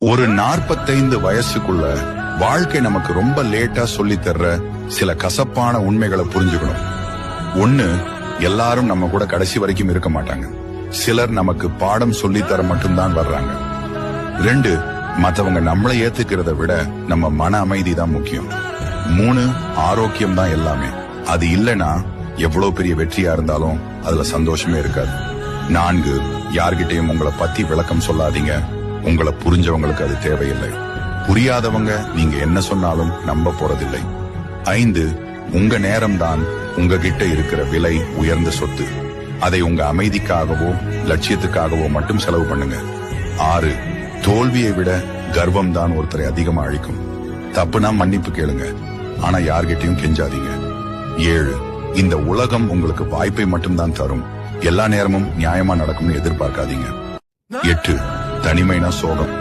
ஒரு 45 வயசுக்குள்ள வாழ்க்கை நமக்கு ரொம்ப லேட்டா சொல்லி தர்ற சில கசப்பான உண்மைகளை புரிஞ்சுக்கணும். ஒண்ணு, எல்லாரும் நம்ம கூட கடைசி வரைக்கும் இருக்க மாட்டாங்க. சிலர் நமக்கு பாடம் சொல்லி தர மட்டும்தான் வர்றாங்க. 2, மத்தவங்க நம்மளை ஏத்துக்கிறத விட நம்ம மன அமைதி தான் முக்கியம். 3, ஆரோக்கியம் தான் எல்லாமே. அது இல்லைன்னா எவ்வளவு பெரிய வெற்றியா இருந்தாலும் அதுல சந்தோஷமே இருக்காது. 4, யார்கிட்டயும் உங்களை பத்தி விளக்கம் சொல்லாதீங்க. உங்களை புரிஞ்சவங்களுக்கு அது தேவையில்லை. புரியாதவங்க நீங்க என்ன சொன்னாலும் நம்ப போறதில்லை. 5, உங்க நேரம்தான் உங்ககிட்ட இருக்கிற விலை உயர்ந்த சொத்து. அதை உங்க அமைதிக்காகவோ லட்சியத்துக்காகவோ மட்டும் செலவு பண்ணுங்க. 6, தோல்வியை விட கர்வம் தான் ஒருத்தரை அதிகமா அழிக்கும். தப்புனா மன்னிப்பு கேளுங்க, ஆனா யார்கிட்டயும் கெஞ்சாதீங்க. 7, இந்த உலகம் உங்களுக்கு வாய்ப்பை மட்டும்தான் தரும். எல்லா நேரமும் நியாயமா நடக்கும்னு எதிர்பார்க்காதீங்க. 8, தனிமைனா சோகம்.